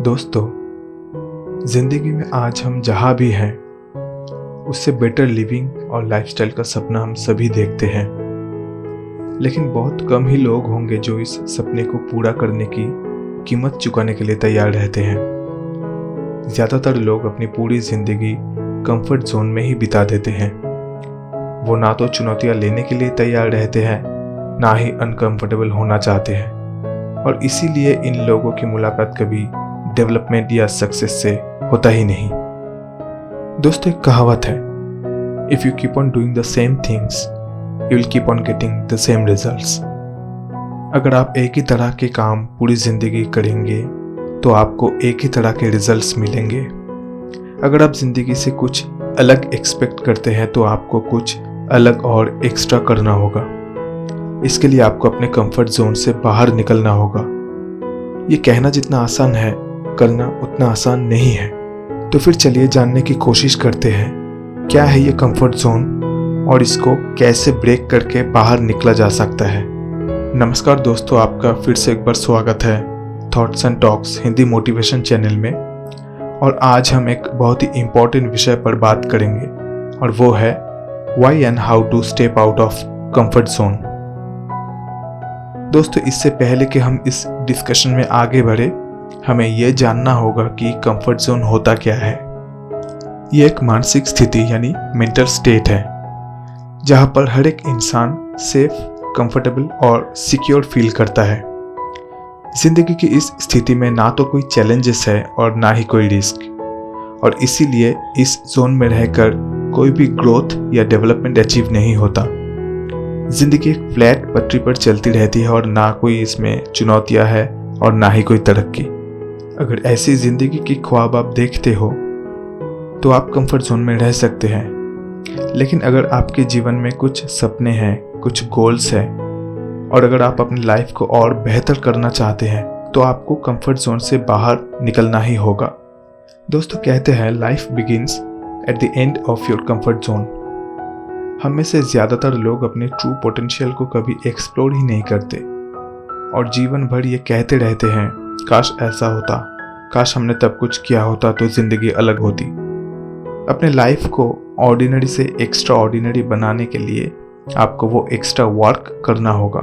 दोस्तों, ज़िंदगी में आज हम जहाँ भी हैं उससे बेटर लिविंग और लाइफस्टाइल का सपना हम सभी देखते हैं, लेकिन बहुत कम ही लोग होंगे जो इस सपने को पूरा करने की कीमत चुकाने के लिए तैयार रहते हैं। ज़्यादातर लोग अपनी पूरी ज़िंदगी कंफर्ट जोन में ही बिता देते हैं। वो ना तो चुनौतियाँ लेने के लिए तैयार रहते हैं, ना ही अनकंफर्टेबल होना चाहते हैं, और इसीलिए इन लोगों की मुलाकात कभी डेवलपमेंट या सक्सेस से होता ही नहीं। दोस्तों, एक कहावत है, if you keep on doing the same things you will keep on getting the same results. अगर आप एक ही तरह के काम पूरी जिंदगी करेंगे तो आपको एक ही तरह के रिजल्ट्स मिलेंगे। अगर आप जिंदगी से कुछ अलग एक्सपेक्ट करते हैं तो आपको कुछ अलग और एक्स्ट्रा करना होगा। इसके लिए आपको अपने कंफर्ट जोन से बाहर निकलना होगा। ये कहना जितना आसान है, करना उतना आसान नहीं है। तो फिर चलिए जानने की कोशिश करते हैं, क्या है ये कंफर्ट जोन और इसको कैसे ब्रेक करके बाहर निकला जा सकता है। नमस्कार दोस्तों, आपका फिर से एक बार स्वागत है thoughts and talks Hindi motivation channel में। और आज हम एक बहुत ही इम्पोर्टेंट विषय पर बात करेंगे और वो है why and how to step out of comfort zone. दोस्तों, इससे पहले कि हम इस डिस्कशन में आगे बढ़े, हमें यह जानना होगा कि कंफर्ट जोन होता क्या है। ये एक मानसिक स्थिति यानी मेंटल स्टेट है जहां पर हर एक इंसान सेफ, कंफर्टेबल और सिक्योर फील करता है। जिंदगी की इस स्थिति में ना तो कोई चैलेंजेस है और ना ही कोई रिस्क, और इसीलिए इस जोन में रहकर कोई भी ग्रोथ या डेवलपमेंट अचीव नहीं होता। जिंदगी एक फ्लैट पटरी पर चलती रहती है और ना कोई इसमें चुनौतियां है और ना ही कोई तरक्की। अगर ऐसी जिंदगी की ख्वाब आप देखते हो तो आप कंफर्ट जोन में रह सकते हैं, लेकिन अगर आपके जीवन में कुछ सपने हैं, कुछ गोल्स हैं, और अगर आप अपनी लाइफ को और बेहतर करना चाहते हैं तो आपको कंफर्ट जोन से बाहर निकलना ही होगा। दोस्तों, कहते हैं life begins at the end of your comfort zone. हम में से ज़्यादातर लोग अपने ट्रू पोटेंशियल को कभी एक्सप्लोर ही नहीं करते और जीवन भर ये कहते रहते हैं, काश ऐसा होता, काश हमने तब कुछ किया होता तो ज़िंदगी अलग होती। अपने लाइफ को ऑर्डिनरी से एक्स्ट्रा ऑर्डिनरी बनाने के लिए आपको वो एक्स्ट्रा वर्क करना होगा,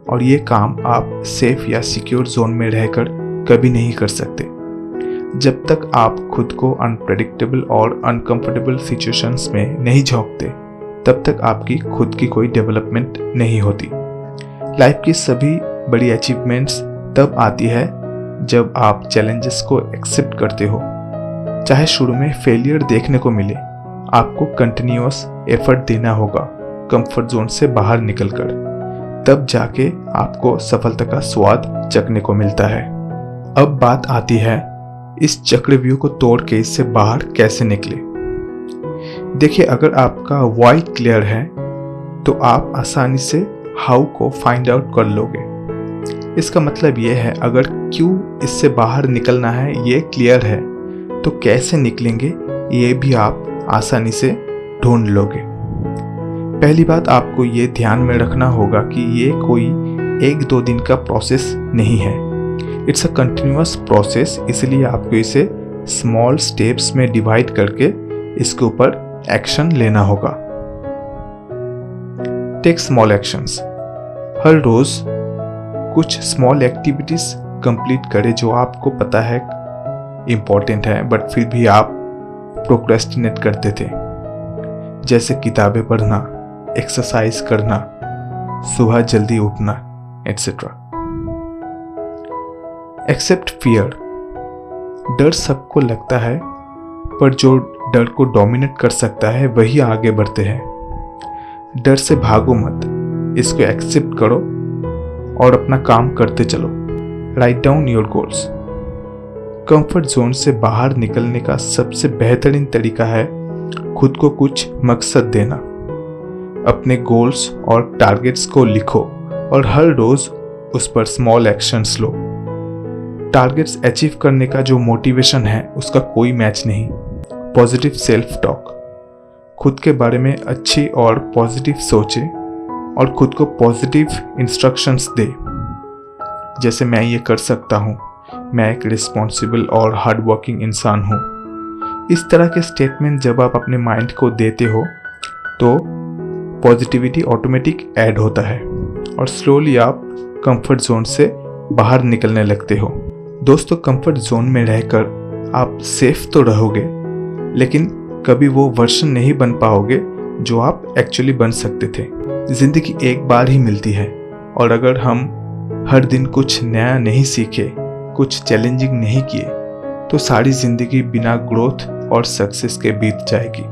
और ये काम आप सेफ या सिक्योर जोन में रहकर कभी नहीं कर सकते। जब तक आप खुद को अनप्रेडिक्टेबल और अनकंफर्टेबल सिचुएशंस में नहीं झोंकते, तब तक आपकी खुद की कोई डेवलपमेंट नहीं होती। लाइफ की सभी बड़ी अचीवमेंट्स तब आती है जब आप चैलेंजेस को एक्सेप्ट करते हो। चाहे शुरू में फेलियर देखने को मिले, आपको कंटिन्यूअस एफर्ट देना होगा कंफर्ट जोन से बाहर निकलकर, तब जाके आपको सफलता का स्वाद चखने को मिलता है। अब बात आती है इस चक्रव्यूह को तोड़ के इससे बाहर कैसे निकले। देखिए, अगर आपका व्हाई क्लियर है तो आप आसानी से हाउ को फाइंड आउट कर लोगे। इसका मतलब ये है, अगर क्यों इससे बाहर निकलना है ये क्लियर है तो कैसे निकलेंगे ये भी आप आसानी से ढूंढ लोगे। पहली बात, आपको ये ध्यान में रखना होगा कि ये कोई 1-2 दिन का प्रोसेस नहीं है। इट्स अ कंटिन्यूअस प्रोसेस, इसलिए आपको इसे स्मॉल स्टेप्स में डिवाइड करके इसके ऊपर एक्शन लेना होगा। Take small actions. हर रोज कुछ स्मॉल एक्टिविटीज कंप्लीट करें जो आपको पता है इंपॉर्टेंट है बट फिर भी आप प्रोक्रेस्टिनेट करते थे, जैसे किताबें पढ़ना, एक्सरसाइज करना, सुबह जल्दी उठना, एटसेट्रा। Accept fear. डर सबको लगता है, पर जो डर को डोमिनेट कर सकता है वही आगे बढ़ते हैं। डर से भागो मत, इसको एक्सेप्ट करो और अपना काम करते चलो। Write down your goals. Comfort zone से बाहर निकलने का सबसे बेहतरीन तरीका है खुद को कुछ मकसद देना। अपने गोल्स और टारगेट्स को लिखो और हर रोज उस पर स्मॉल एक्शंस लो। टारगेट्स अचीव करने का जो मोटिवेशन है उसका कोई मैच नहीं। Positive self talk. खुद के बारे में अच्छी और पॉजिटिव सोचें और खुद को पॉजिटिव इंस्ट्रक्शंस दे, जैसे मैं ये कर सकता हूँ, मैं एक रिस्पॉन्सिबल और हार्ड वर्किंग इंसान हूँ। इस तरह के स्टेटमेंट जब आप अपने माइंड को देते हो तो पॉजिटिविटी ऑटोमेटिक ऐड होता है और स्लोली आप कंफर्ट जोन से बाहर निकलने लगते हो। दोस्तों, कंफर्ट जोन में रहकर आप सेफ तो रहोगे, लेकिन कभी वो वर्जन नहीं बन पाओगे जो आप एक्चुअली बन सकते थे। जिंदगी एक बार ही मिलती है और अगर हम हर दिन कुछ नया नहीं सीखे, कुछ चैलेंजिंग नहीं किए, तो सारी जिंदगी बिना ग्रोथ और सक्सेस के बीत जाएगी,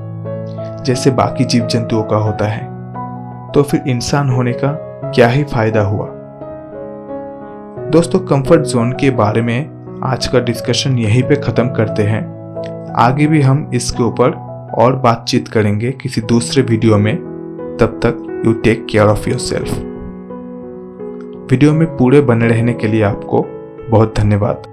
जैसे बाकी जीव जंतुओं का होता है। तो फिर इंसान होने का क्या ही फायदा हुआ। दोस्तों, कंफर्ट जोन के बारे में आज का डिस्कशन यहीं पे ख़त्म करते हैं। आगे भी हम इसके ऊपर और बातचीत करेंगे किसी दूसरे वीडियो में। तब तक you take care of yourself. Video में पूरे बने रहने के लिए आपको बहुत धन्यवाद।